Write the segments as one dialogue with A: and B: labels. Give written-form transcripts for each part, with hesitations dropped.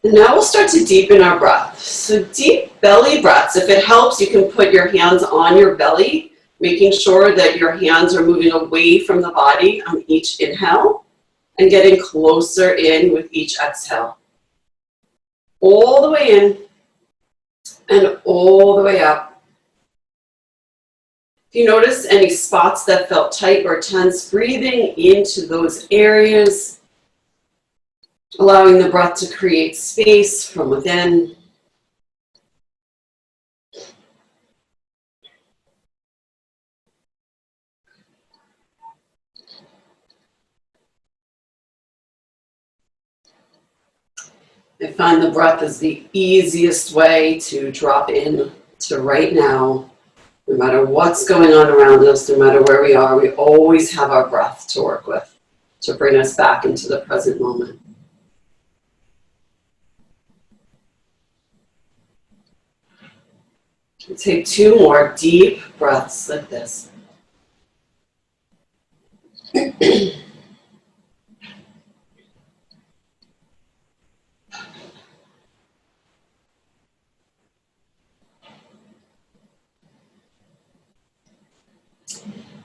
A: And now we'll start to deepen our breath. So deep belly breaths. If it helps, you can put your hands on your belly, making sure that your hands are moving away from the body on each inhale and getting closer in with each exhale. All the way in and all the way up. If you notice any spots that felt tight or tense, breathing into those areas, allowing the breath to create space from within. I find the breath is the easiest way to drop in to right now. No matter what's going on around us, no matter where we are, we always have our breath to work with to bring us back into the present moment. We'll take 2 more deep breaths like this.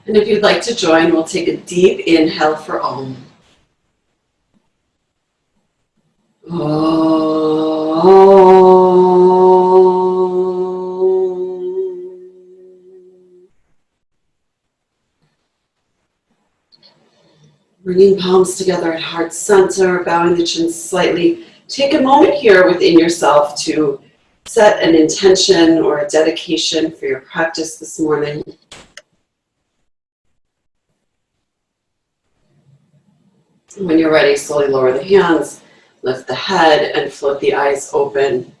A: And if you'd like to join, we'll take a deep inhale for Om. Bringing palms together at heart center, bowing the chin slightly. Take a moment here within yourself to set an intention or a dedication for your practice this morning. When you're ready, slowly lower the hands, lift the head, and float the eyes open.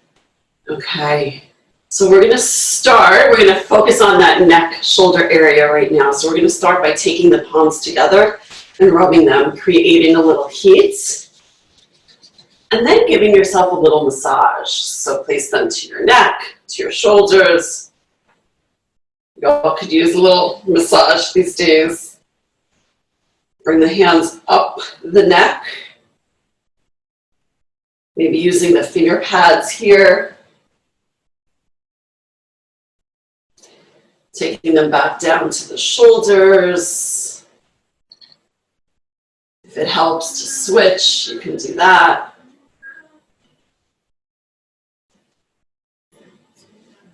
A: Okay, so we're going to focus on that neck, shoulder area right now. So we're going to start by taking the palms together and rubbing them, creating a little heat. And then giving yourself a little massage. So place them to your neck, to your shoulders. You all could use a little massage these days. Bring the hands up the neck. Maybe using the finger pads here. Taking them back down to the shoulders. If it helps to switch, you can do that.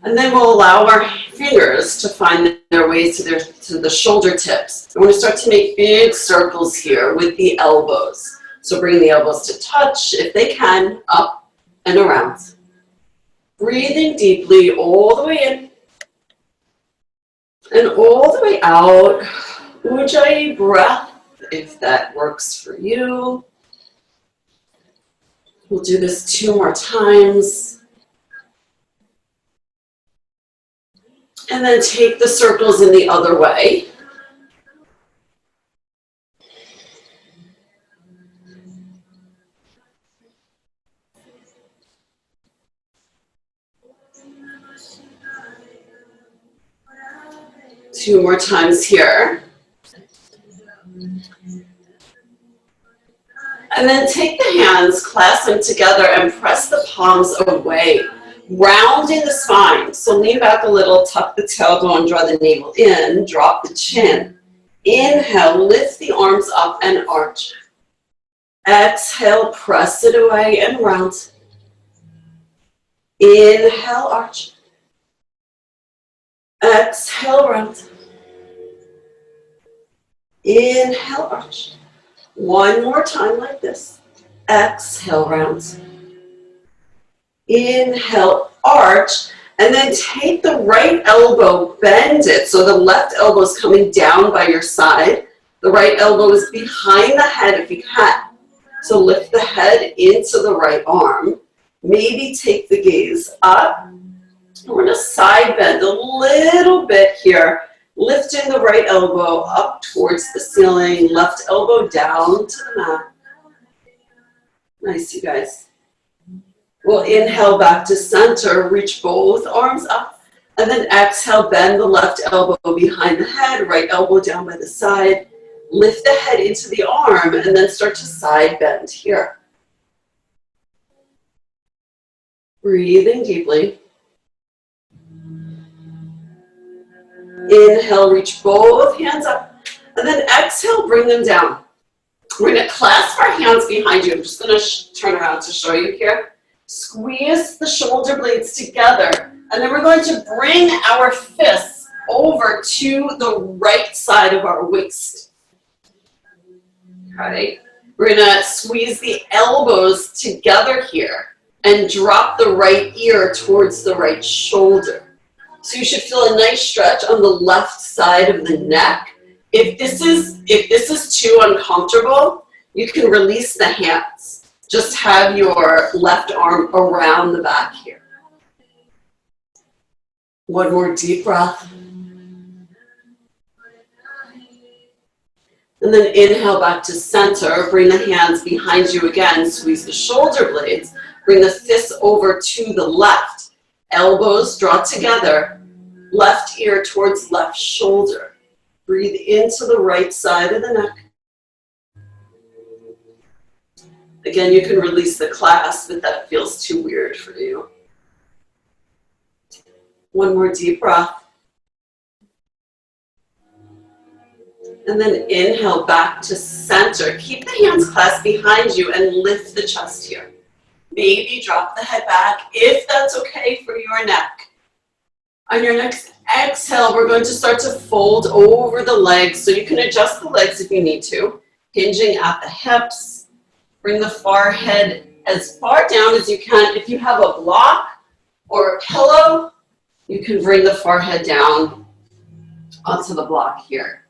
A: And then we'll allow our fingers to find their way to the shoulder tips. I want to start to make big circles here with the elbows. So bring the elbows to touch, if they can, up and around. Breathing deeply all the way in and all the way out. Ujjayi breath, if that works for you. We'll do this 2 more times. And then take the circles in the other way. Two more times here. And then take the hands, clasp them together, and press the palms away, rounding the spine. So lean back a little, tuck the tailbone, draw the navel in, drop the chin. Inhale, lift the arms up and arch. Exhale, press it away and round. Inhale, arch. Exhale, round. Inhale, arch. One more time like this. Exhale, round. Inhale, arch, and then take the right elbow, bend it. So the left elbow is coming down by your side. The right elbow is behind the head if you can. So lift the head into the right arm. Maybe take the gaze up. We're going to side bend a little bit here. Lifting the right elbow up towards the ceiling, left elbow down to the mat. Nice, you guys. We'll inhale back to center, reach both arms up, and then exhale, bend the left elbow behind the head, right elbow down by the side. Lift the head into the arm, and then start to side bend here. Breathing deeply. Inhale, reach both hands up. And then exhale, bring them down. We're going to clasp our hands behind you. I'm just going to turn around to show you here. Squeeze the shoulder blades together. And then we're going to bring our fists over to the right side of our waist. Okay. We're going to squeeze the elbows together here and drop the right ear towards the right shoulder. So you should feel a nice stretch on the left side of the neck. If this is too uncomfortable, you can release the hands. Just have your left arm around the back here. One more deep breath. And then inhale back to center. Bring the hands behind you again. Squeeze the shoulder blades. Bring the fists over to the left. Elbows draw together. Left ear towards left shoulder. Breathe into the right side of the neck. Again, you can release the clasp if that feels too weird for you. One more deep breath. And then inhale back to center. Keep the hands clasped behind you and lift the chest here. Maybe drop the head back if that's okay for your neck. On your next exhale, we're going to start to fold over the legs. So you can adjust the legs if you need to. Hinging at the hips. Bring the forehead as far down as you can. If you have a block or a pillow, you can bring the forehead down onto the block here.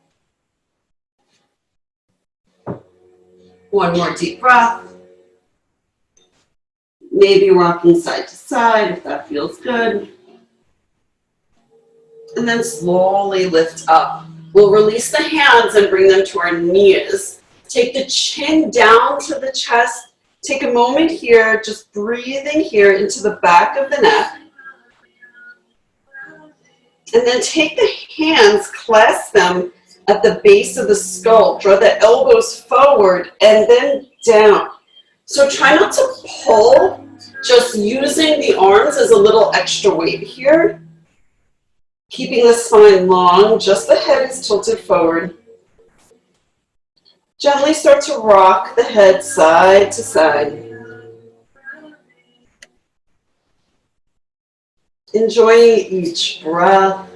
A: One more deep breath. Maybe rocking side to side if that feels good. And then slowly lift up. We'll release the hands and bring them to our knees. Take the chin down to the chest. Take a moment here, just breathing here into the back of the neck. And then take the hands, clasp them at the base of the skull. Draw the elbows forward and then down. So try not to pull, just using the arms as a little extra weight here. Keeping the spine long, just the head is tilted forward. Gently start to rock the head side to side. Enjoying each breath.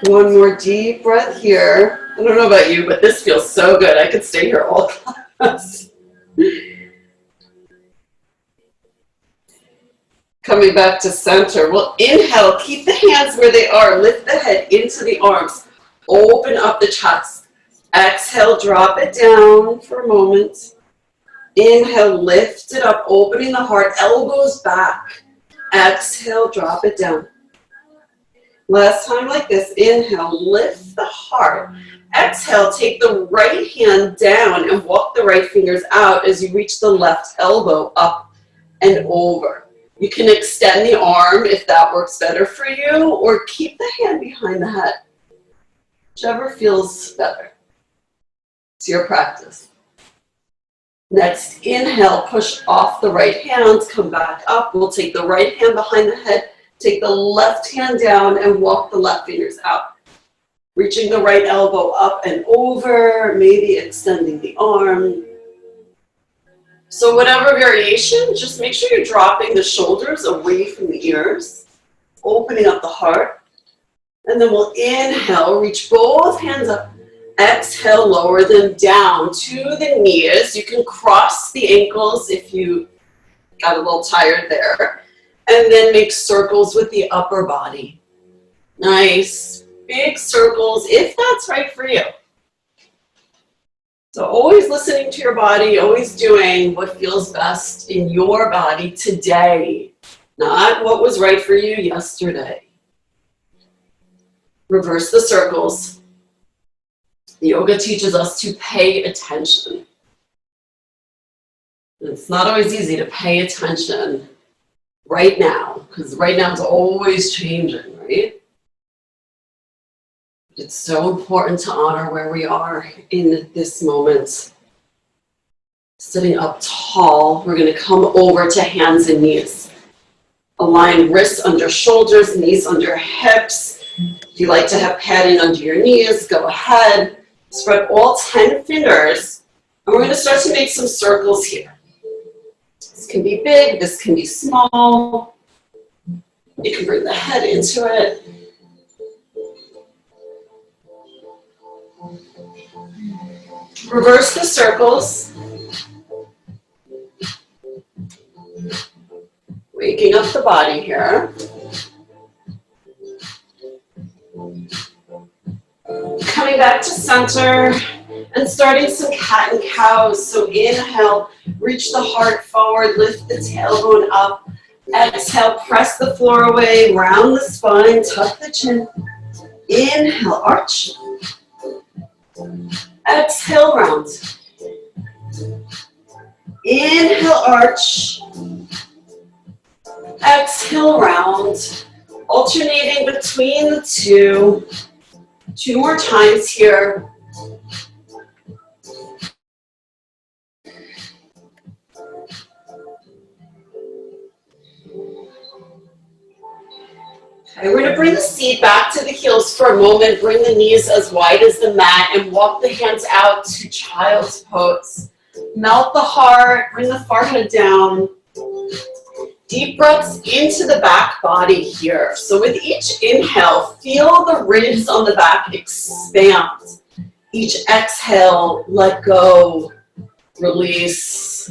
A: One more deep breath here. I don't know about you, but this feels so good. I could stay here all class. Coming back to center. We'll inhale. Keep the hands where they are. Lift the head into the arms. Open up the chest. Exhale, drop it down for a moment. Inhale, lift it up, opening the heart, elbows back. Exhale, drop it down. Last time like this, inhale, lift the heart. Exhale, take the right hand down and walk the right fingers out as you reach the left elbow up and over. You can extend the arm if that works better for you, or keep the hand behind the head. Whichever feels better. It's your practice. Next, inhale, push off the right hand, come back up. We'll take the right hand behind the head, take the left hand down and walk the left fingers out. Reaching the right elbow up and over, maybe extending the arm. So whatever variation, just make sure you're dropping the shoulders away from the ears, opening up the heart. And then we'll inhale, reach both hands up. Exhale, lower them down to the knees. You can cross the ankles if you got a little tired there. And then make circles with the upper body. Nice, big circles, if that's right for you. So always listening to your body, always doing what feels best in your body today, not what was right for you yesterday. Reverse the circles. Yoga teaches us to pay attention. It's not always easy to pay attention right now, because right now it's always changing, right? It's so important to honor where we are in this moment. Sitting up tall, we're going to come over to hands and knees. Align wrists under shoulders, knees under hips. If you like to have padding under your knees, go ahead. Spread all 10 fingers, and we're going to start to make some circles here. This can be big, this can be small. You can bring the head into it. Reverse the circles. Waking up the body here. Coming back to center and starting some cat and cows. So inhale, reach the heart forward, lift the tailbone up. Exhale, press the floor away, round the spine, tuck the chin. Inhale, arch. Exhale, round. Inhale, arch. Exhale, round. Alternating between the two. 2 more times here. Okay, we're going to bring the seat back to the heels for a moment. Bring the knees as wide as the mat and walk the hands out to child's pose. Melt the heart, bring the forehead down. Deep breaths into the back body here. So with each inhale, feel the ribs on the back expand. Each exhale, let go, release.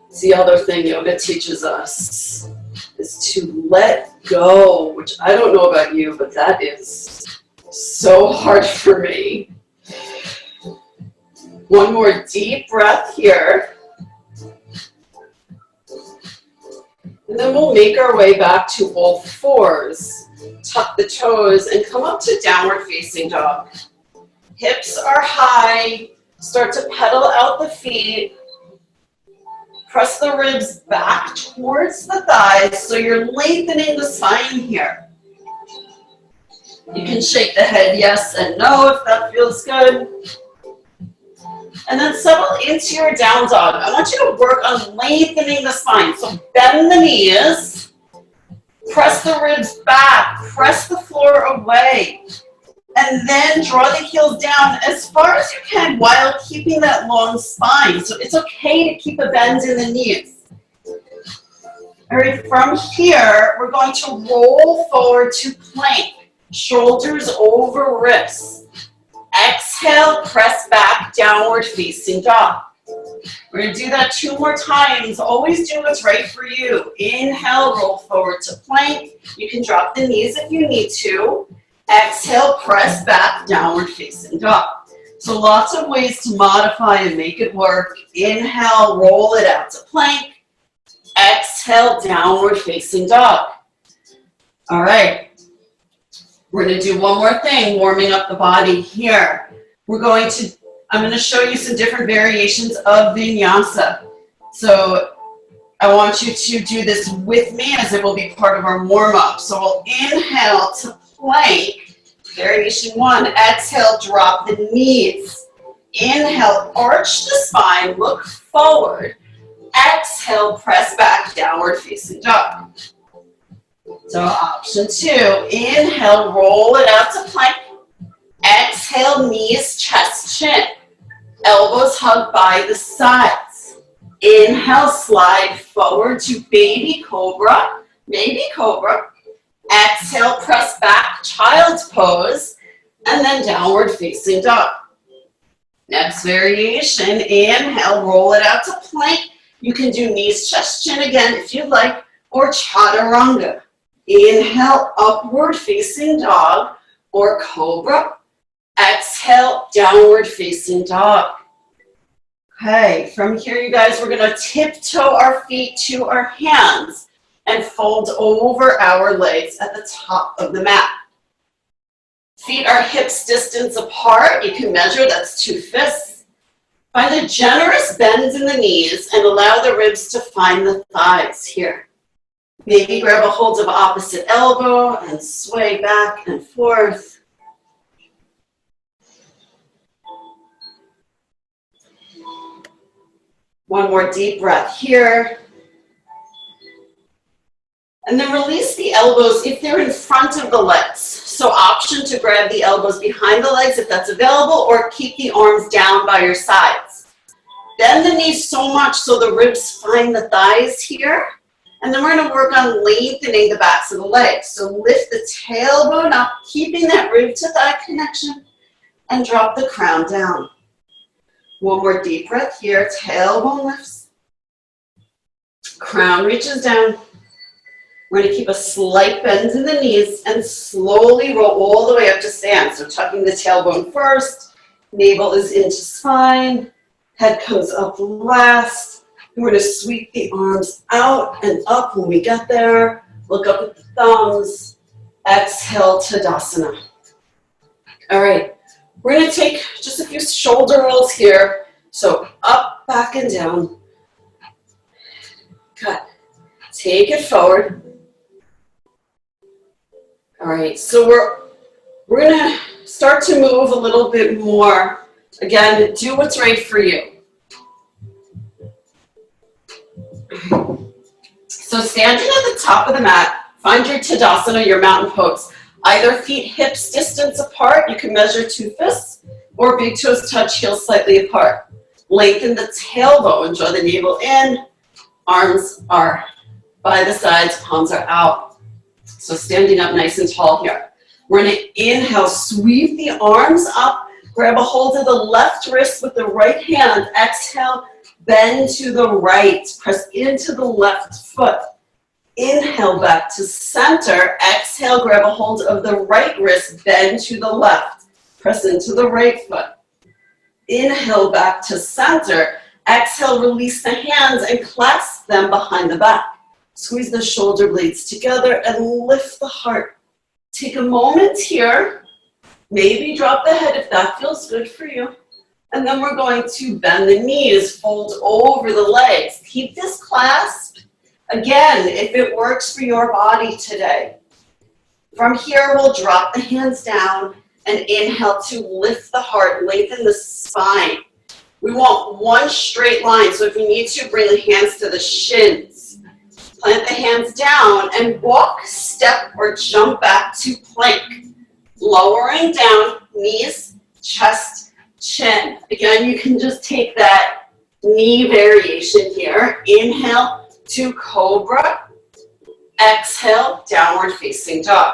A: It's the other thing yoga teaches us, is to let go, which I don't know about you, but that is so hard for me. One more deep breath here. And then we'll make our way back to all fours. Tuck the toes and come up to downward facing dog. Hips are high. Start to pedal out the feet. Press the ribs back towards the thighs so you're lengthening the spine here. You can shake the head yes and no if that feels good. And then settle into your down dog. I want you to work on lengthening the spine. So bend the knees, press the ribs back, press the floor away, and then draw the heels down as far as you can while keeping that long spine. So it's okay to keep a bend in the knees. All right, from here, we're going to roll forward to plank, shoulders over wrists. Exhale, press back, downward facing dog. We're going to do that 2 more times. Always do what's right for you. Inhale, roll forward to plank. You can drop the knees if you need to. Exhale, press back, downward facing dog. So lots of ways to modify and make it work. Inhale, roll it out to plank. Exhale, downward facing dog. All right. We're going to do one more thing, warming up the body here. I'm going to show you some different variations of Vinyasa. So I want you to do this with me as it will be part of our warm-up. So we'll inhale to plank, variation 1. Exhale, drop the knees. Inhale, arch the spine, look forward. Exhale, press back, downward facing dog. So option 2, inhale, roll it out to plank. Exhale, knees, chest, chin. Elbows hug by the sides. Inhale, slide forward to baby cobra, Exhale, press back, child's pose, and then downward facing dog. Next variation, inhale, roll it out to plank. You can do knees, chest, chin again if you'd like, or chaturanga. Inhale, upward facing dog or cobra. Exhale, downward facing dog. Okay, from here, you guys, we're going to tiptoe our feet to our hands and fold over our legs at the top of the mat. Feet are hips distance apart. You can measure, that's 2 fists. Find a generous bend in the knees and allow the ribs to find the thighs here. Maybe grab a hold of opposite elbow and sway back and forth. One more deep breath here. And then release the elbows if they're in front of the legs. So option to grab the elbows behind the legs if that's available, or keep the arms down by your sides. Bend the knees so much so the ribs find the thighs here. And then we're going to work on lengthening the backs of the legs. So lift the tailbone up, keeping that rib to thigh connection, and drop the crown down. One more deep breath here. Tailbone lifts. Crown reaches down. We're going to keep a slight bend in the knees and slowly roll all the way up to stand. So tucking the tailbone first, navel is into spine, head comes up last. We're going to sweep the arms out and up when we get there. Look up at the thumbs. Exhale, Tadasana. All right, we're going to take just a few shoulder rolls here. So up, back, and down. Good. Take it forward. All right, so we're going to start to move a little bit more. Again, do what's right for you. So standing at the top of the mat, find your Tadasana, your mountain pose. Either feet hips distance apart, you can measure 2 fists, or big toes touch, heels slightly apart. Lengthen the tailbone, draw the navel in, arms are by the sides, palms are out. So standing up nice and tall here. We're going to inhale, sweep the arms up, grab a hold of the left wrist with the right hand. Exhale, bend to the right, press into the left foot. Inhale back to center. Exhale, grab a hold of the right wrist, bend to the left, press into the right foot. Inhale back to center. Exhale, release the hands and clasp them behind the back. Squeeze the shoulder blades together and lift the heart. Take a moment here. Maybe drop the head if that feels good for you. And then we're going to bend the knees, fold over the legs. Keep this clasp. Again, if it works for your body today. From here, we'll drop the hands down and inhale to lift the heart, lengthen the spine. We want one straight line, so if you need to, bring the hands to the shins. Plant the hands down and walk, step, or jump back to plank. Lowering down, knees, chest, chin. Again, you can just take that knee variation here. Inhale to cobra. Exhale, downward facing dog.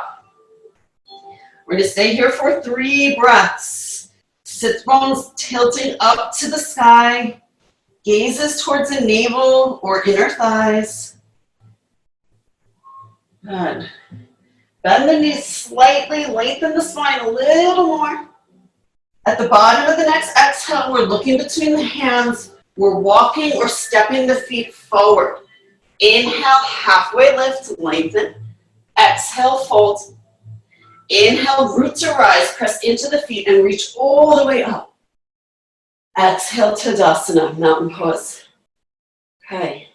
A: We're going to stay here for 3 breaths. Sit bones tilting up to the sky. Gazes towards the navel or inner thighs. Good. Bend the knees slightly, lengthen the spine a little more. At the bottom of the next exhale, we're looking between the hands. We're walking or stepping the feet forward. Inhale, halfway lift, lengthen. Exhale, fold. Inhale, root to rise, press into the feet and reach all the way up. Exhale, Tadasana, mountain pose. Okay.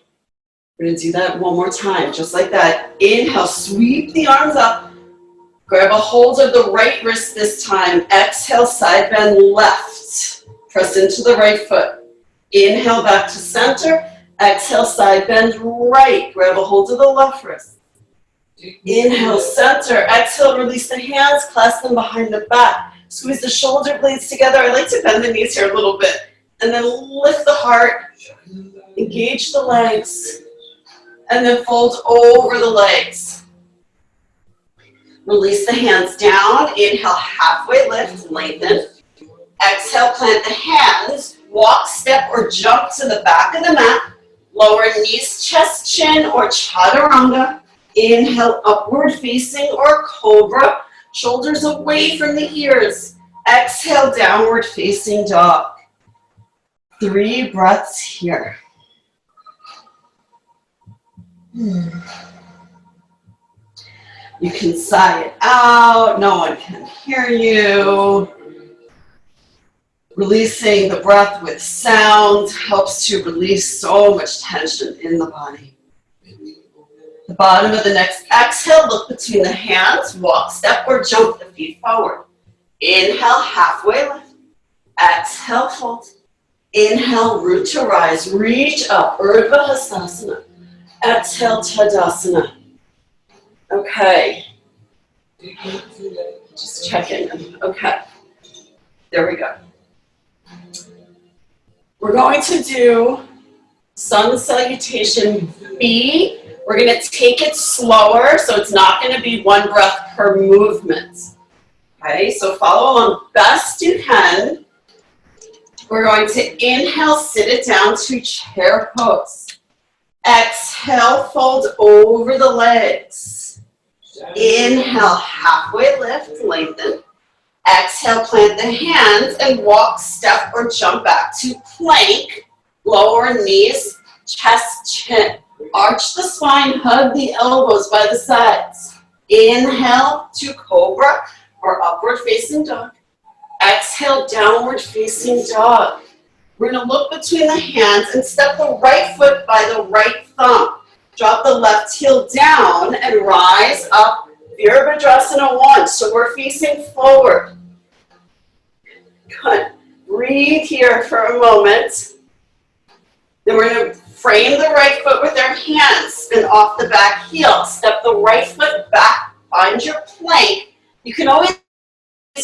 A: We're going to do that one more time, just like that. Inhale, sweep the arms up. Grab a hold of the right wrist this time. Exhale, side bend left. Press into the right foot. Inhale, back to center. Exhale, side bend right. Grab a hold of the left wrist. Inhale, center. Exhale, release the hands. Clasp them behind the back. Squeeze the shoulder blades together. I like to bend the knees here a little bit. And then lift the heart. Engage the legs. And then fold over the legs. Release the hands down. Inhale, halfway lift, lengthen. Exhale, plant the hands. Walk, step, or jump to the back of the mat. Lower knees, chest, chin, or chaturanga. Inhale, upward facing or cobra. Shoulders away from the ears. Exhale, downward facing dog. 3 breaths here. You can sigh it out. No one can hear you. Releasing the breath with sound helps to release so much tension in the body. The bottom of the next exhale, look between the hands, walk, step, or jump the feet forward. Inhale, halfway lift. Exhale, fold. Inhale, root to rise. Reach up, Urdhva Hastasana. Exhale, Tadasana. Okay. Just checking. Okay. There we go. We're going to do sun salutation B. We're going to take it slower, so it's not going to be one breath per movement. Okay, so follow along best you can. We're going to inhale, sit it down to chair pose. Exhale, fold over the legs. Inhale, halfway lift, lengthen. Exhale, plant the hands and walk, step, or jump back to plank. Lower knees, chest, chin. Arch the spine, hug the elbows by the sides. Inhale to cobra or upward facing dog. Exhale, downward facing dog. We're going to look between the hands and step the right foot by the right thumb. Drop the left heel down and rise up. Virabhadrasana 1. So we're facing forward. Good. Breathe here for a moment. Then we're going to frame the right foot with our hands. Spin off the back heel. Step the right foot back. Find your plank. You can always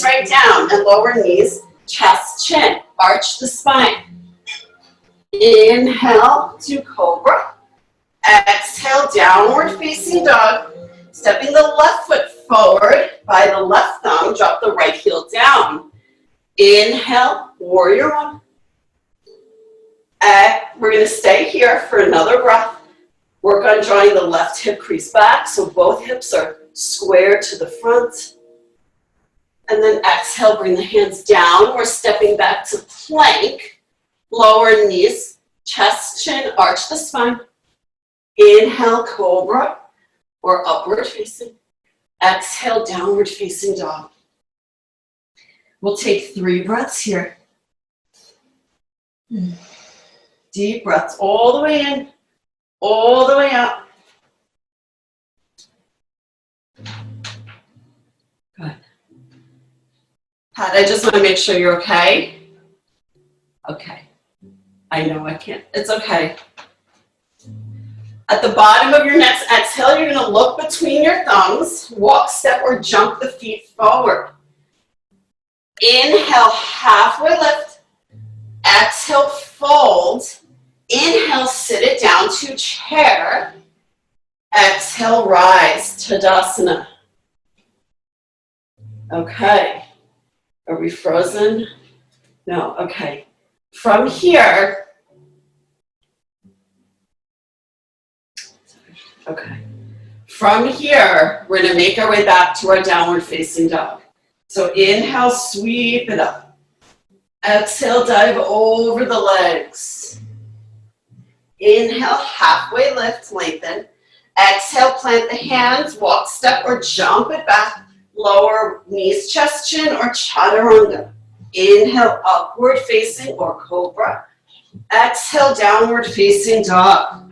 A: right down and lower knees, chest, chin. Arch the spine. Inhale to cobra. Exhale, downward facing dog. Stepping the left foot forward by the left thumb. Drop the right heel down. Inhale, warrior 1. We're going to stay here for another breath. Work on drawing the left hip crease back so both hips are square to the front. And then exhale, bring the hands down. We're stepping back to plank. Lower knees, chest, chin, arch the spine. Inhale, cobra or upward facing. Exhale, downward facing dog. We'll take 3 breaths here. Deep breaths all the way in, all the way out. Good. Pat, I just want to make sure you're okay. Okay. I know I can't. It's okay. At the bottom of your next exhale, you're going to look between your thumbs, walk, step, or jump the feet forward. Inhale, halfway lift. Exhale, fold. Inhale, sit it down to chair. Exhale, rise, Tadasana. Okay. Are we frozen? No, okay. From here, okay. From here, we're going to make our way back to our downward facing dog. So inhale, sweep it up. Exhale, dive over the legs. Inhale, halfway lift, lengthen. Exhale, plant the hands, walk, step, or jump it back. Lower knees, chest, chin, or chaturanga. Inhale, upward facing or cobra. Exhale, downward facing dog.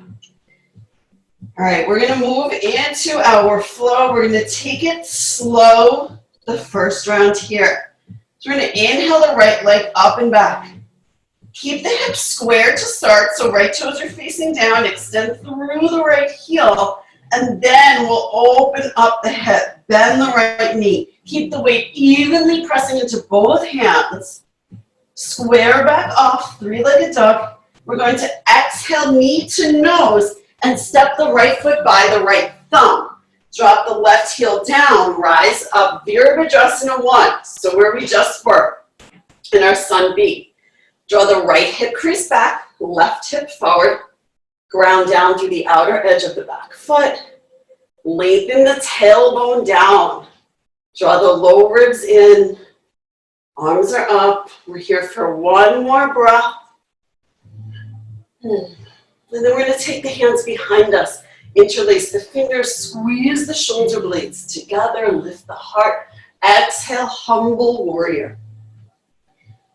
A: All right, we're going to move into our flow. We're going to take it slow the first round here. So we're going to inhale the right leg up and back. Keep the hips square to start, so right toes are facing down. Extend through the right heel, and then we'll open up the hip. Bend the right knee. Keep the weight evenly pressing into both hands. Square back off, 3-legged dog. We're going to exhale, knee to nose, and step the right foot by the right thumb. Drop the left heel down, rise up, Virabhadrasana 1. So where we just were in our sun B. Draw the right hip crease back, left hip forward, ground down through the outer edge of the back foot. Lengthen the tailbone down. Draw the low ribs in. Arms are up. We're here for one more breath. And then we're going to take the hands behind us. Interlace the fingers. Squeeze the shoulder blades together. Lift the heart. Exhale, humble warrior.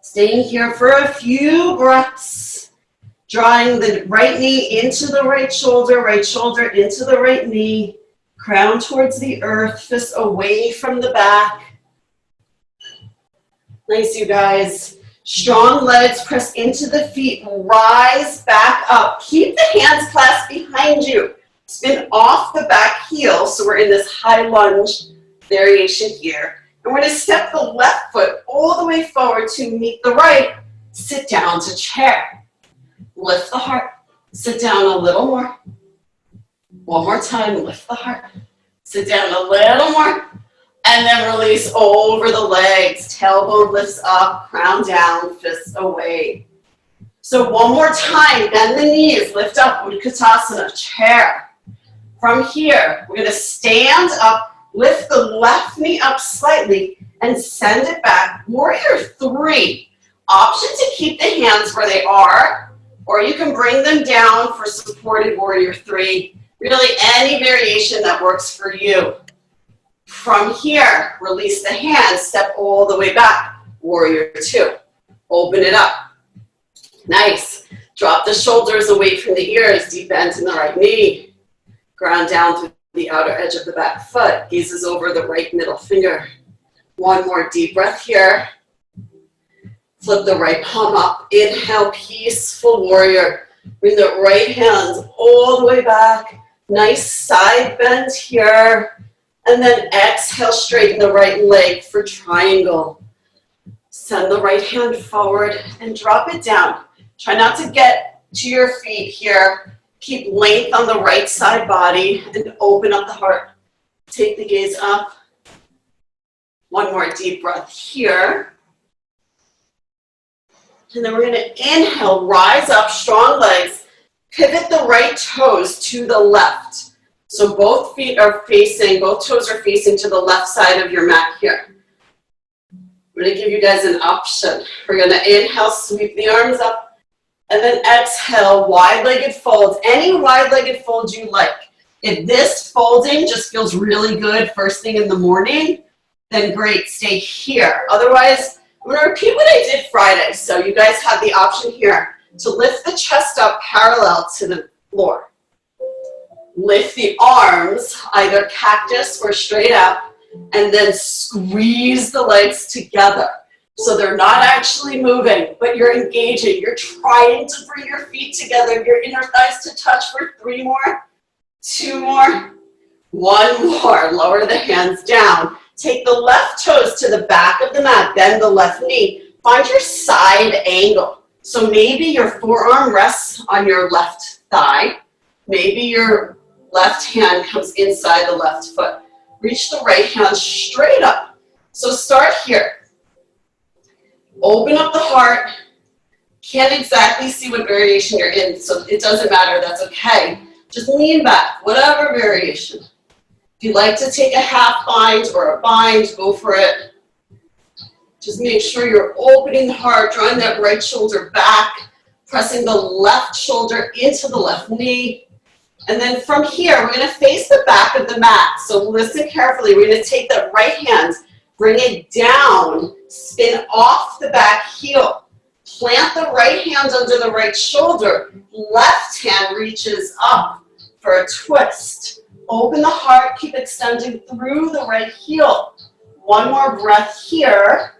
A: Staying here for a few breaths. Drawing the right knee into the right shoulder into the right knee. Crown towards the earth, fists away from the back. Nice, you guys. Strong legs, press into the feet, rise back up. Keep the hands clasped behind you. Spin off the back heel, so we're in this high lunge variation here. And we're going to step the left foot all the way forward to meet the right. Sit down to chair. Lift the heart. Sit down a little more. One more time, lift the heart. Sit down a little more. And then release over the legs. Tailbone lifts up, crown down, fists away. So one more time, bend the knees, lift up, Utkatasana, chair. From here, we're going to stand up, lift the left knee up slightly, and send it back. Warrior 3. Option to keep the hands where they are, or you can bring them down for supported Warrior 3. Really, any variation that works for you. From here, release the hands, step all the way back. Warrior 2. Open it up. Nice. Drop the shoulders away from the ears, deep bend in the right knee. Ground down through the outer edge of the back foot. Gazes over the right middle finger. One more deep breath here. Flip the right palm up. Inhale, peaceful warrior. Bring the right hands all the way back. Nice side bend here. And then exhale, straighten the right leg for triangle. Send the right hand forward and drop it down. Try not to get to your feet here. Keep length on the right side body and open up the heart. Take the gaze up. One more deep breath here. And then we're going to inhale, rise up, strong legs. Pivot the right toes to the left. So both feet are facing, both toes are facing to the left side of your mat here. I'm going to give you guys an option. We're going to inhale, sweep the arms up. And then exhale, wide-legged folds. Any wide-legged fold you like. If this folding just feels really good first thing in the morning, then great, stay here. Otherwise, I'm going to repeat what I did Friday. So you guys have the option here to lift the chest up parallel to the floor. Lift the arms, either cactus or straight up, and then squeeze the legs together. So they're not actually moving, but you're engaging. You're trying to bring your feet together, your inner thighs to touch for 3 more, 2 more, 1 more. Lower the hands down. Take the left toes to the back of the mat, bend the left knee. Find your side angle. So maybe your forearm rests on your left thigh. Maybe your left hand comes inside the left foot. Reach the right hand straight up. So start here. Open up the heart. Can't exactly see what variation you're in, so it doesn't matter, that's okay. Just lean back, whatever variation. If you like to take a half bind or a bind, go for it. Just make sure you're opening the heart, drawing that right shoulder back, pressing the left shoulder into the left knee. And then from here, we're going to face the back of the mat. So listen carefully. We're going to take the right hand, bring it down, spin off the back heel. Plant the right hand under the right shoulder. Left hand reaches up for a twist. Open the heart, keep extending through the right heel. One more breath here.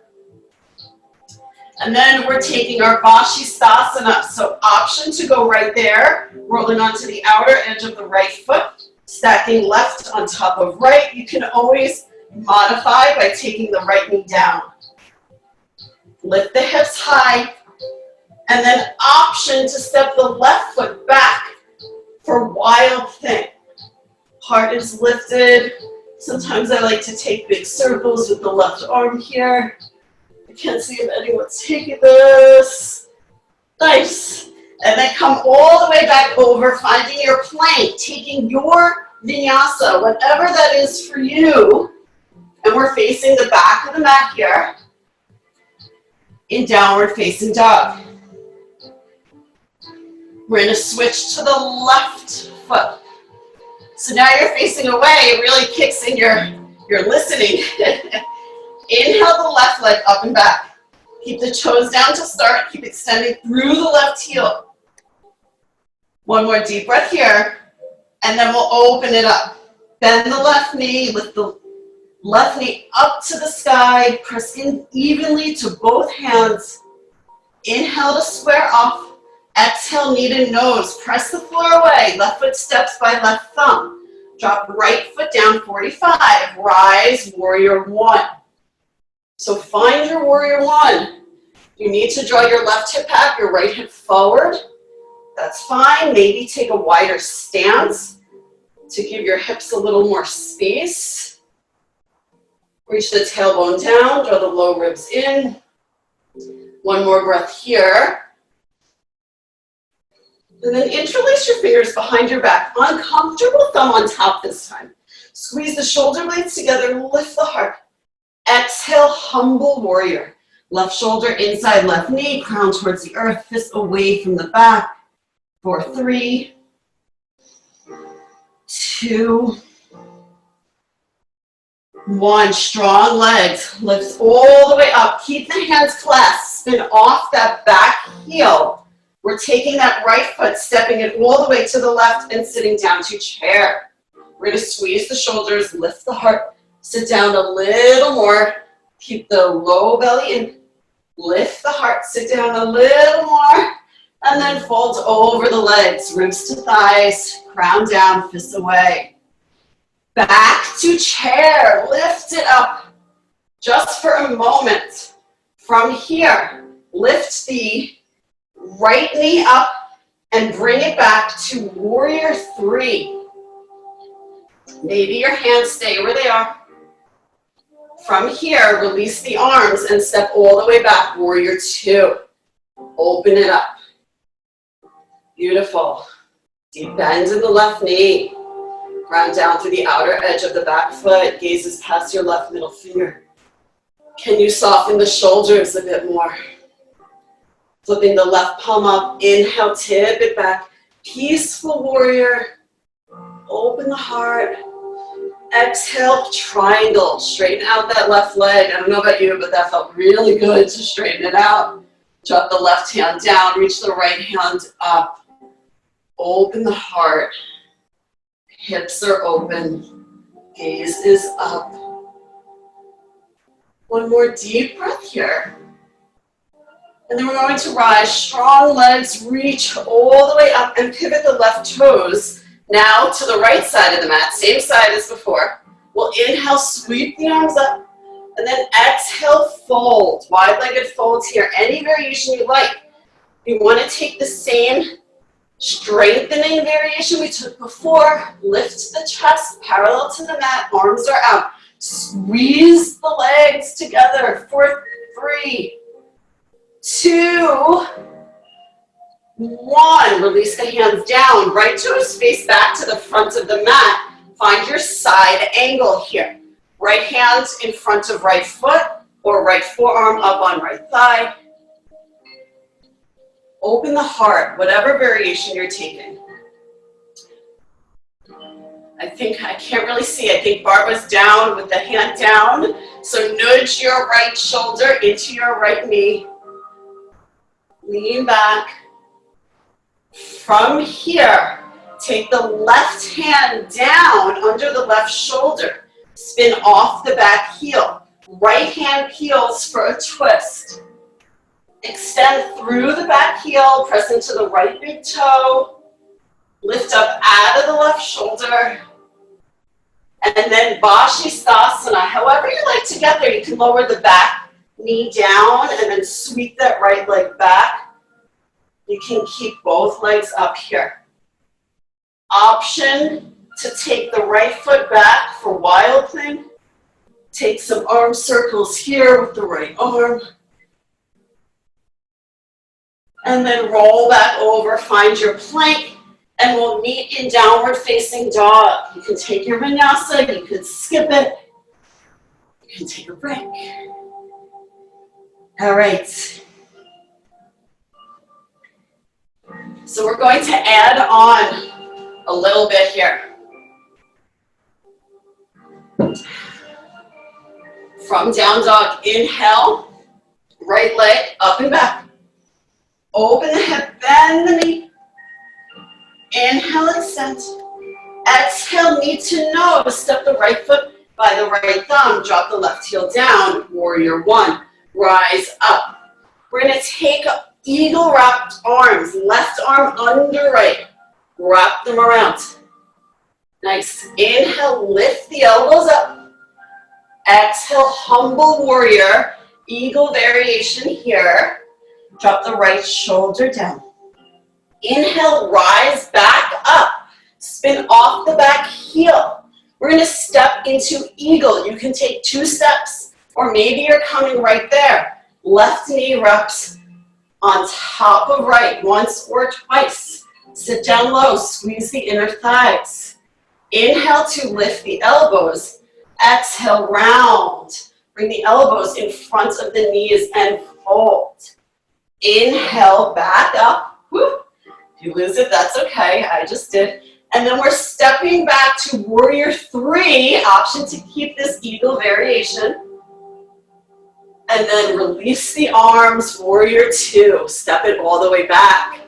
A: And then we're taking our Vashisthasana. So option to go right there, rolling onto the outer edge of the right foot, stacking left on top of right. You can always modify by taking the right knee down. Lift the hips high, and then option to step the left foot back for wild thing. Heart is lifted. Sometimes I like to take big circles with the left arm here. I can't see if anyone's taking this. Nice. And then come all the way back over, finding your plank, taking your vinyasa, whatever that is for you. And we're facing the back of the mat here in downward facing dog. We're going to switch to the left foot. So now you're facing away, it really kicks in your listening. Inhale the left leg up and back. Keep the toes down to start, keep extending through the left heel. One more deep breath here, and then we'll open it up. Bend the left knee, lift the left knee up to the sky, press in evenly to both hands. Inhale to square off. Exhale, knee to nose. Press the floor away. Left foot steps by left thumb. Drop right foot down, 45. Rise, warrior one. So find your warrior one. You need to draw your left hip back, your right hip forward. That's fine. Maybe take a wider stance to give your hips a little more space. Reach the tailbone down, draw the low ribs in. One more breath here. And then interlace your fingers behind your back. Uncomfortable thumb on top this time. Squeeze the shoulder blades together, lift the heart. Exhale, humble warrior. Left shoulder inside left knee, crown towards the earth, fist away from the back. For 3, 2, 1. Strong legs. Lifts all the way up. Keep the hands clasped. Spin off that back heel. We're taking that right foot, stepping it all the way to the left and sitting down to chair. We're going to squeeze the shoulders, lift the heart, sit down a little more. Keep the low belly in. Lift the heart, sit down a little more. And then fold over the legs, ribs to thighs, crown down, fists away. Back to chair, lift it up just for a moment. From here, lift the right knee up and bring it back to warrior 3. Maybe your hands stay where they are. From here, release the arms and step all the way back, warrior 2. Open it up. Beautiful. Deep bend in the left knee. Ground down through the outer edge of the back foot. Gazes past your left middle finger. Can you soften the shoulders a bit more? Flipping the left palm up. Inhale, tip it back. Peaceful warrior. Open the heart. Exhale, triangle. Straighten out that left leg. I don't know about you, but that felt really good to straighten it out. Drop the left hand down. Reach the right hand up. Open the heart. Hips are open. Gaze is up. One more deep breath here. And then we're going to rise. Strong legs, reach all the way up and pivot the left toes now to the right side of the mat. Same side as before. We'll inhale, sweep the arms up. And then exhale, fold. Wide-legged folds here. Any variation you like. You want to take the same strengthening variation we took before. Lift the chest parallel to the mat. Arms are out. Squeeze the legs together for 3, 2, 1. Release the hands down. Right toes face back to the front of the mat. Find your side angle here. Right hand in front of right foot or right forearm up on right thigh. Open the heart, whatever variation you're taking. I can't really see. I think Barbara's down with the hand down. So nudge your right shoulder into your right knee. Lean back. From here, take the left hand down under the left shoulder. Spin off the back heel. Right hand peels for a twist. Extend through the back heel, press into the right big toe. Lift up out of the left shoulder. And then Bhashisthasana. However you like to get there, you can lower the back knee down and then sweep that right leg back. You can keep both legs up here. Option to take the right foot back for wild thing. Take some arm circles here with the right arm. And then roll back over, find your plank, and we'll meet in downward facing dog. You can take your vinyasa, you can skip it, you can take a break. All right. So we're going to add on a little bit here. From down dog, inhale, right leg up and back. Open the hip, bend the knee. Inhale, extend. Exhale, knee to nose. Step the right foot by the right thumb. Drop the left heel down. Warrior 1. Rise up. We're going to take Eagle wrapped arms, left arm under right. Wrap them around. Nice. Inhale, lift the elbows up. Exhale, humble warrior. Eagle variation here. Drop the right shoulder down. Inhale, rise back up. Spin off the back heel. We're going to step into eagle. You can take 2 steps, or maybe you're coming right there. Left knee reps on top of right, once or twice. Sit down low, squeeze the inner thighs. Inhale to lift the elbows. Exhale, round. Bring the elbows in front of the knees and fold. Inhale, back up. Woo. If you lose it, that's okay. I just did. And then we're stepping back to warrior 3. Option to keep this eagle variation. And then release the arms, warrior 2. Step it all the way back.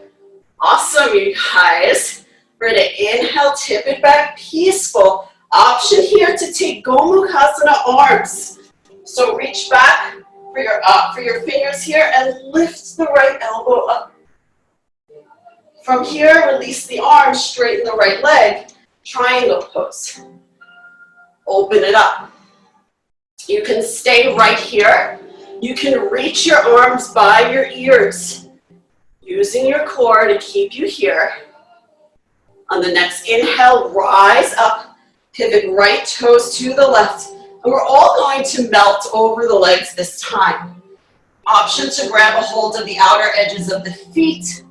A: Awesome, you guys. We're going to inhale, tip it back, peaceful. Option here to take Gomukhasana arms. So reach back for your fingers here and lift the right elbow up. From here, release the arms, straighten the right leg, triangle pose. Open it up. You can stay right here. You can reach your arms by your ears, using your core to keep you here. On the next inhale, rise up, pivot right toes to the left, and we're all going to melt over the legs this time. Option to grab a hold of the outer edges of the feet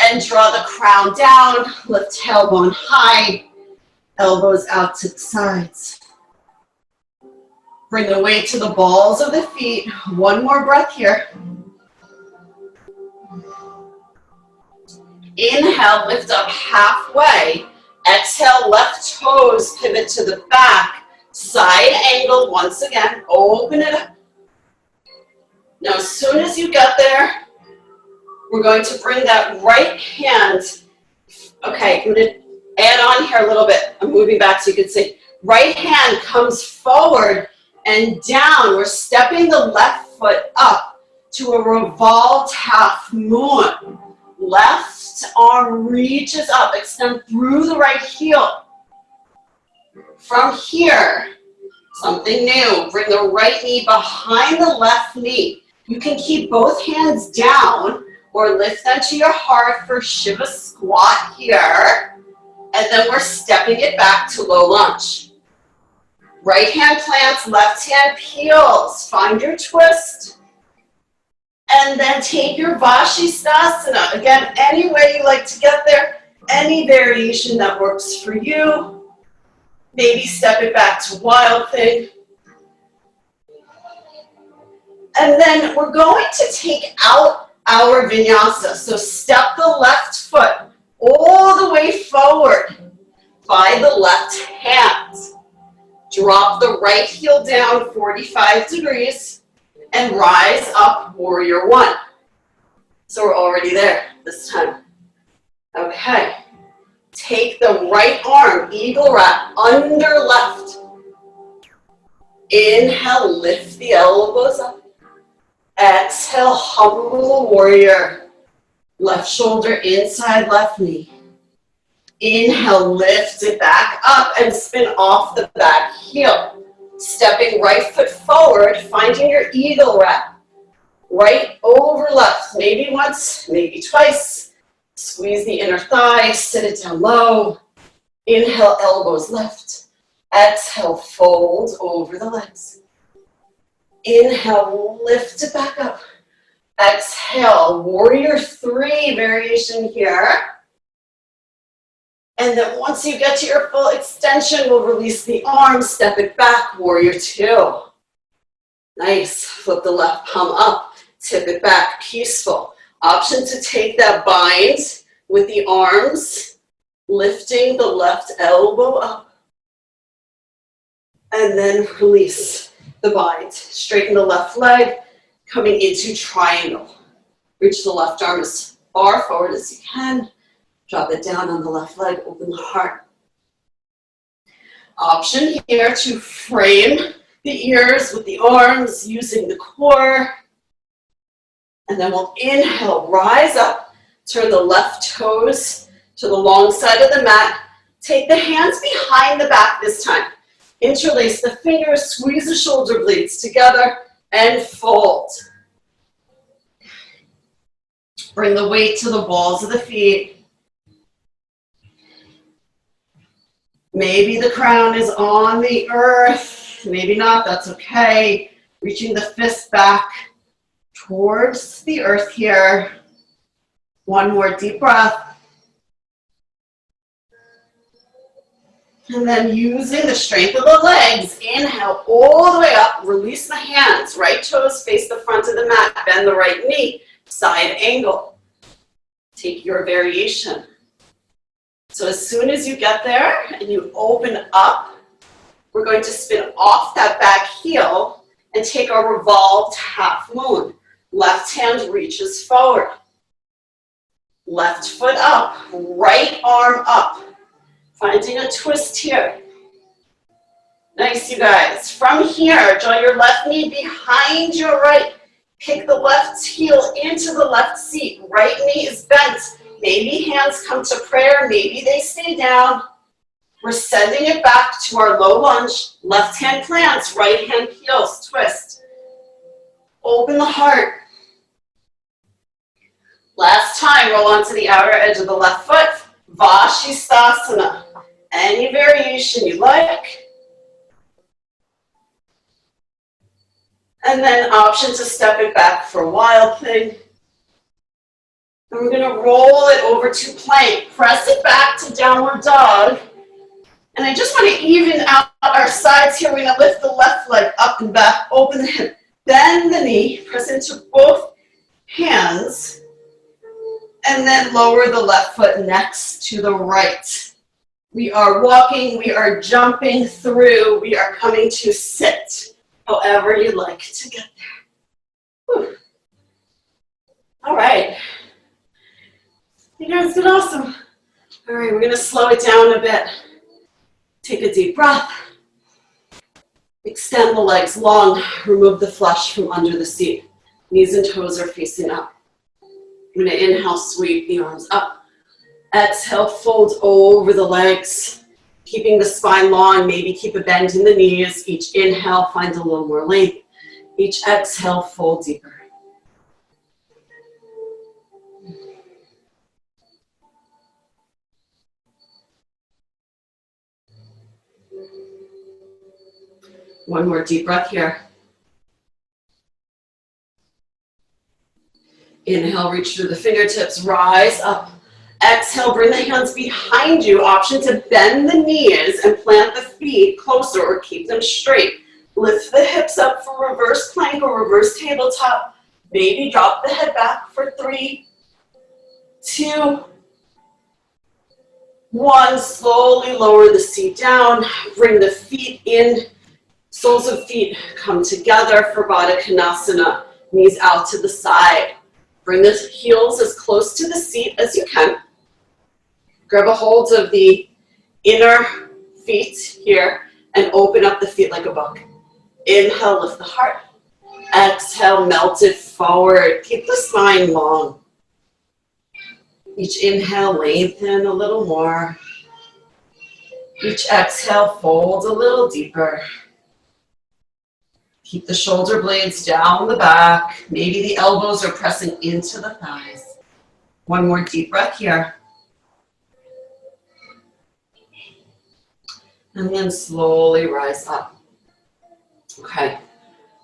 A: and draw the crown down, lift tailbone high, elbows out to the sides. Bring the weight to the balls of the feet. One more breath here. Inhale, lift up halfway. Exhale, left toes pivot to the back. Side angle once again. Open it up. Now, as soon as you get there, we're going to bring that right hand. Okay, I'm going to add on here a little bit. I'm moving back so you can see. Right hand comes forward and down. We're stepping the left foot up to a revolved half moon. Left arm reaches up, extend through the right heel. From here, something new. Bring the right knee behind the left knee. You can keep both hands down or lift them to your heart for Shiva squat here. And then we're stepping it back to low lunge. Right hand plants, left hand peels. Find your twist. And then take your Vashisthasana. Again, any way you like to get there, any variation that works for you. Maybe step it back to Wild Thing. And then we're going to take out our vinyasa. So step the left foot all the way forward by the left hand. Drop the right heel down 45 degrees and rise up, warrior 1. So we're already there this time. Okay. Take the right arm, eagle wrap, under left. Inhale, lift the elbows up. Exhale, humble warrior. Left shoulder inside left knee. Inhale, lift it back up and spin off the back heel. Stepping right foot forward, finding your eagle wrap. Right over left, maybe once, maybe twice. Squeeze the inner thigh, sit it down low. Inhale, elbows left. Exhale, fold over the legs. Inhale, lift it back up. Exhale, warrior 3 variation here. And then once you get to your full extension, we'll release the arms, step it back, warrior 2. Nice, flip the left palm up, tip it back, peaceful. Option to take that bind with the arms, lifting the left elbow up. And then release the bind. Straighten the left leg, coming into triangle. Reach the left arm as far forward as you can. Drop it down on the left leg, open the heart. Option here to frame the ears with the arms, using the core. And then we'll inhale, rise up, turn the left toes to the long side of the mat. Take the hands behind the back this time. Interlace the fingers, squeeze the shoulder blades together, and fold. Bring the weight to the balls of the feet. Maybe the crown is on the earth, maybe not, that's okay. Reaching the fist back towards the earth here. One more deep breath. And then using the strength of the legs, inhale all the way up, release the hands. Right toes face the front of the mat, bend the right knee, side angle. Take your variation. So as soon as you get there and you open up, we're going to spin off that back heel and take our revolved half moon. Left hand reaches forward. Left foot up, right arm up. Finding a twist here. Nice, you guys. From here, draw your left knee behind your right. Kick the left heel into the left seat. Right knee is bent. Maybe hands come to prayer. Maybe they stay down. We're sending it back to our low lunge. Left hand plants, right hand heels. Twist. Open the heart. Last time, roll onto the outer edge of the left foot. Vashisthasana. Any variation you like. And then option to step it back for wild thing. And we're going to roll it over to plank. Press it back to downward dog. And I just want to even out our sides here. We're going to lift the left leg up and back. Open the hip. Bend the knee. Press into both hands. And then lower the left foot next to the right. We are walking, we are jumping through, we are coming to sit, however you like to get there. Whew. All right. You guys did awesome. All right, we're going to slow it down a bit. Take a deep breath. Extend the legs long, remove the flesh from under the seat. Knees and toes are facing up. I'm going to inhale, sweep the arms up. Exhale, fold over the legs, keeping the spine long, maybe keep a bend in the knees. Each inhale, find a little more length. Each exhale, fold deeper. One more deep breath here. Inhale, reach through the fingertips, rise up. Exhale, bring the hands behind you. Option to bend the knees and plant the feet closer or keep them straight. Lift the hips up for reverse plank or reverse tabletop. Maybe drop the head back for 3, 2, 1. Slowly lower the seat down. Bring the feet in. Soles of feet come together for Baddha Konasana. Knees out to the side. Bring the heels as close to the seat as you can. Grab a hold of the inner feet here and open up the feet like a book. Inhale, lift the heart. Exhale, melt it forward. Keep the spine long. Each inhale, lengthen a little more. Each exhale, fold a little deeper. Keep the shoulder blades down the back. Maybe the elbows are pressing into the thighs. One more deep breath here. And then slowly rise up. Okay,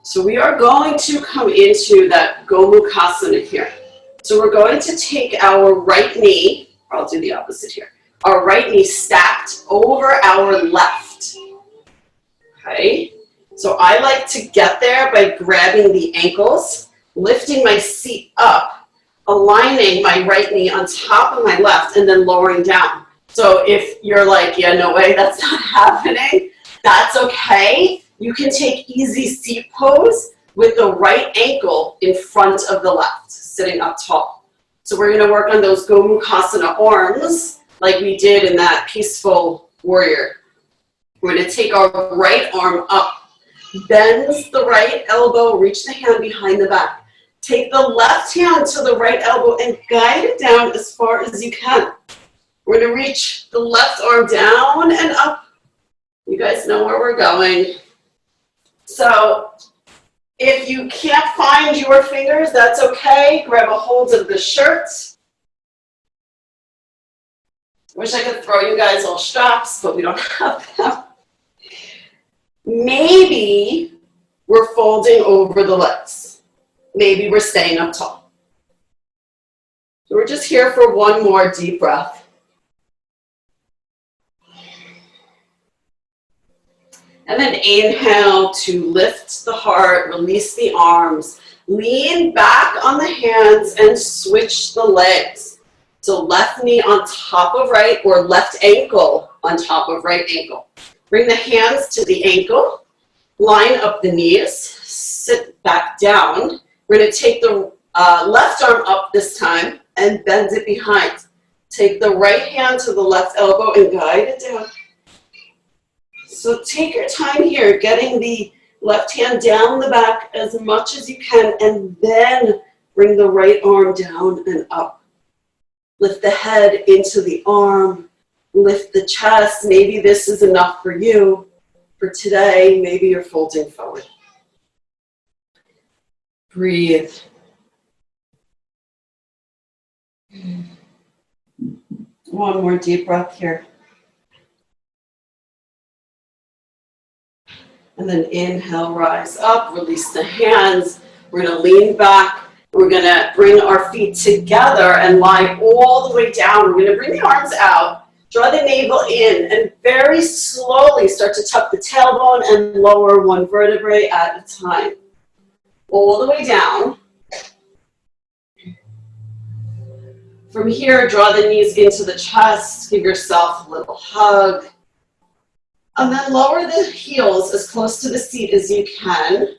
A: so we are going to come into that Gomukhasana here. So we're going to take our right knee, or I'll do the opposite here. Our right knee stacked over our left. Okay, so I like to get there by grabbing the ankles, lifting my seat up, aligning my right knee on top of my left, and then lowering down. So if you're like, yeah, no way, that's not happening, that's okay. You can take easy seat pose with the right ankle in front of the left, sitting up tall. So we're going to work on those Gomukhasana arms like we did in that peaceful warrior. We're going to take our right arm up, bend the right elbow, reach the hand behind the back. Take the left hand to the right elbow and guide it down as far as you can. We're going to reach the left arm down and up. You guys know where we're going. So if you can't find your fingers, that's okay. Grab a hold of the shirt. Wish I could throw you guys all straps, but we don't have them. Maybe we're folding over the legs. Maybe we're staying up tall. So we're just here for one more deep breath. And then inhale to lift the heart, release the arms, lean back on the hands and switch the legs. So left knee on top of right or left ankle on top of right ankle. Bring the hands to the ankle, line up the knees, sit back down. We're going to take the left arm up this time and bend it behind. Take the right hand to the left elbow and guide it down. So take your time here, getting the left hand down the back as much as you can, and then bring the right arm down and up. Lift the head into the arm, lift the chest. Maybe this is enough for you. For today, maybe you're folding forward. Breathe. One more deep breath here. And then inhale, rise up, release the hands. We're going to lean back. We're going to bring our feet together and lie all the way down. We're going to bring the arms out, draw the navel in, and very slowly start to tuck the tailbone and lower one vertebrae at a time. All the way down. From here, draw the knees into the chest. Give yourself a little hug. And then lower the heels as close to the seat as you can.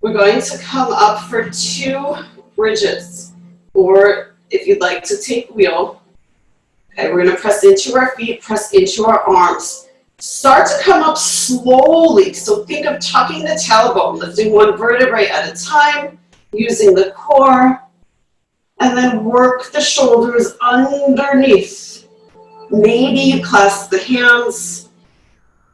A: We're going to come up for 2 bridges, or if you'd like to take wheel. Okay, we're going to press into our feet, press into our arms. Start to come up slowly. So think of tucking the tailbone, lifting one vertebrae at a time, using the core, and then work the shoulders underneath. Maybe you clasp the hands,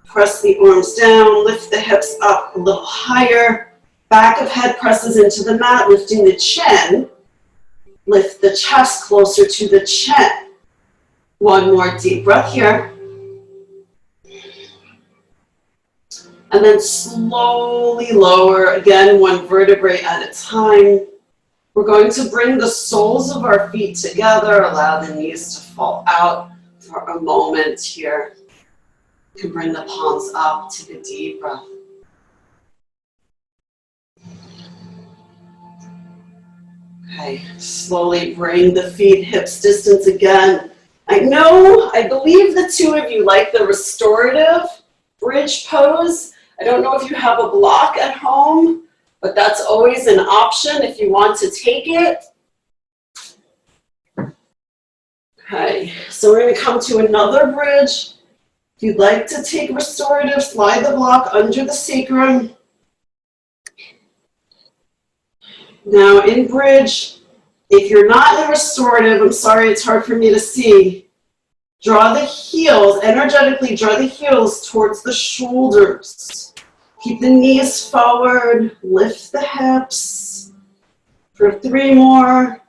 A: press the arms down, lift the hips up a little higher. Back of head presses into the mat, lifting the chin. Lift the chest closer to the chin. One more deep breath here. And then slowly lower, again, one vertebrae at a time. We're going to bring the soles of our feet together, allow the knees to fall out for a moment here. You can bring the palms up, take a deep breath. Okay, slowly bring the feet hips distance again. I believe the 2 of you like the restorative bridge pose. I don't know if you have a block at home, but that's always an option if you want to take it. Okay, so we're going to come to another bridge. If you'd like to take restorative, slide the block under the sacrum. Now in bridge, if you're not in restorative, I'm sorry, it's hard for me to see. Draw the heels, energetically draw the heels towards the shoulders. Keep the knees forward, lift the hips. For 3 more,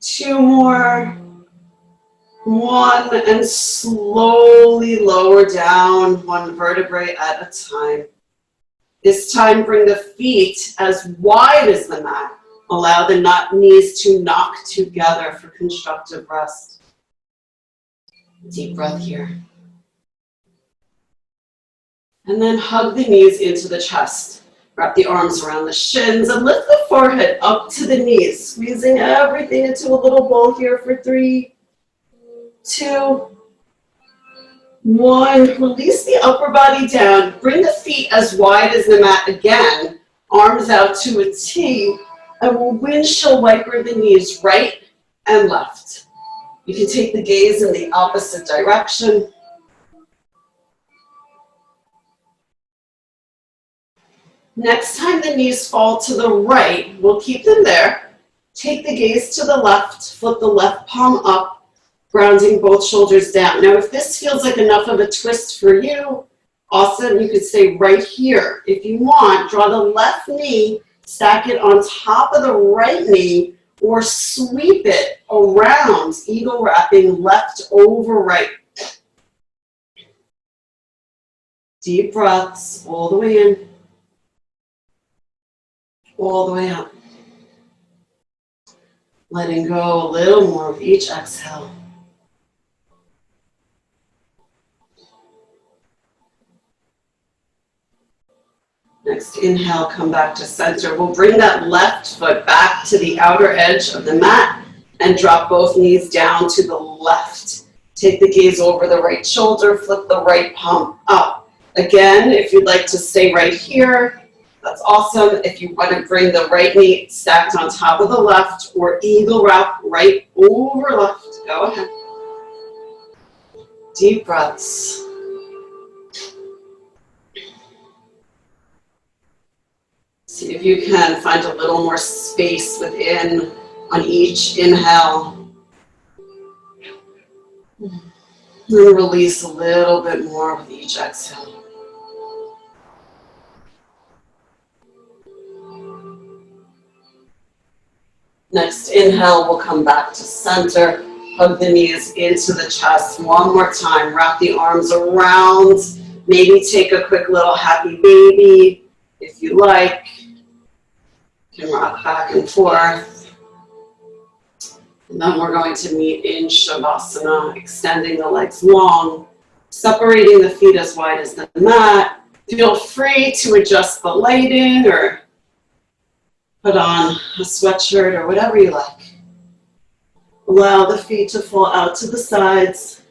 A: 2 more, 1, and slowly lower down one vertebrae at a time. This time, bring the feet as wide as the mat. Allow the knees to knock together for constructive rest. Deep breath here. And then hug the knees into the chest. Wrap the arms around the shins and lift the forehead up to the knees. Squeezing everything into a little ball here for 3, 2, 1, release the upper body down. Bring the feet as wide as the mat again. Arms out to a T. And we'll windshield wiper the knees right and left. You can take the gaze in the opposite direction. Next time the knees fall to the right, we'll keep them there. Take the gaze to the left, flip the left palm up, grounding both shoulders down. Now, if this feels like enough of a twist for you, awesome, you could stay right here. If you want, draw the left knee, stack it on top of the right knee, or sweep it around, eagle wrapping left over right. Deep breaths all the way in, all the way out. Letting go a little more with each exhale. Next inhale, come back to center. We'll bring that left foot back to the outer edge of the mat and drop both knees down to the left. Take the gaze over the right shoulder, flip the right palm up. Again, if you'd like to stay right here, that's awesome. If you want to bring the right knee stacked on top of the left or eagle wrap right over left, go ahead. Deep breaths. See if you can find a little more space within on each inhale. And release a little bit more with each exhale. Next inhale, we'll come back to center. Hug the knees into the chest. One more time. Wrap the arms around. Maybe take a quick little happy baby if you like. You can rock back and forth. And then we're going to meet in Shavasana, extending the legs long, separating the feet as wide as the mat. Feel free to adjust the lighting or put on a sweatshirt or whatever you like. Allow the feet to fall out to the sides,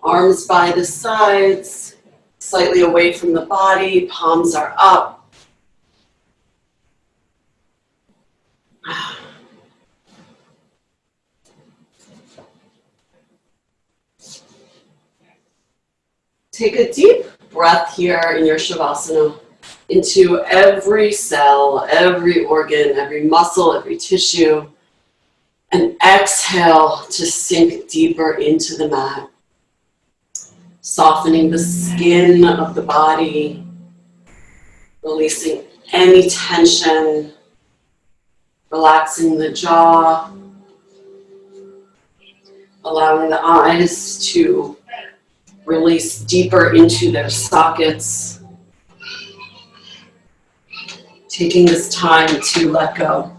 A: arms by the sides, slightly away from the body, palms are up. Take a deep breath here in your Shavasana into every cell, every organ, every muscle, every tissue. And exhale to sink deeper into the mat. Softening the skin of the body, releasing any tension, relaxing the jaw, allowing the eyes to release deeper into their sockets. Taking this time to let go.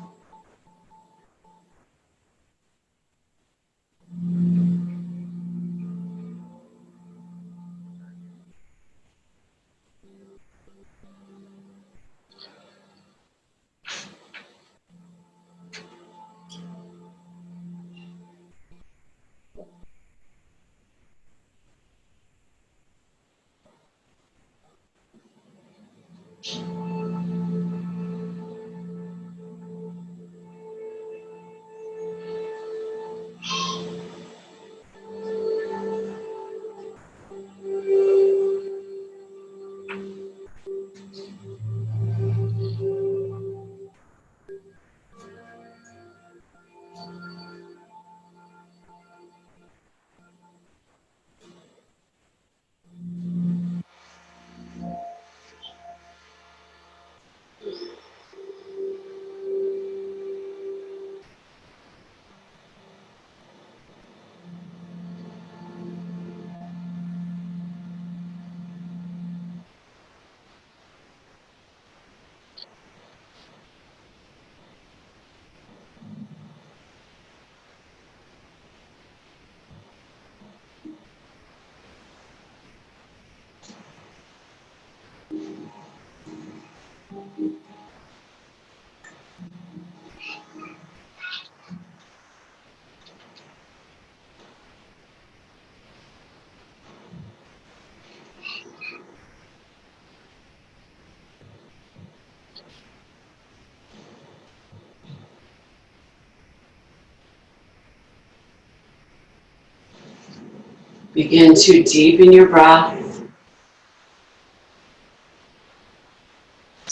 A: Begin to deepen your breath.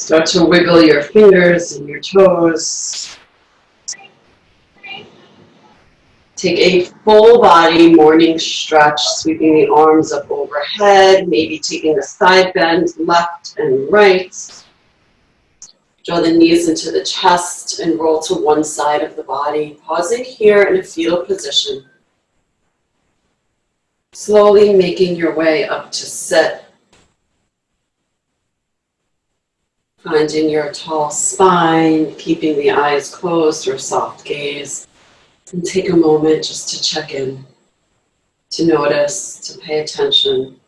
A: Start to wiggle your fingers and your toes. Take a full body morning stretch, sweeping the arms up overhead, maybe taking a side bend left and right. Draw the knees into the chest and roll to one side of the body, pausing here in a fetal position. Slowly making your way up to sit. Finding your tall spine, keeping the eyes closed or soft gaze. And take a moment just to check in, to notice, to pay attention.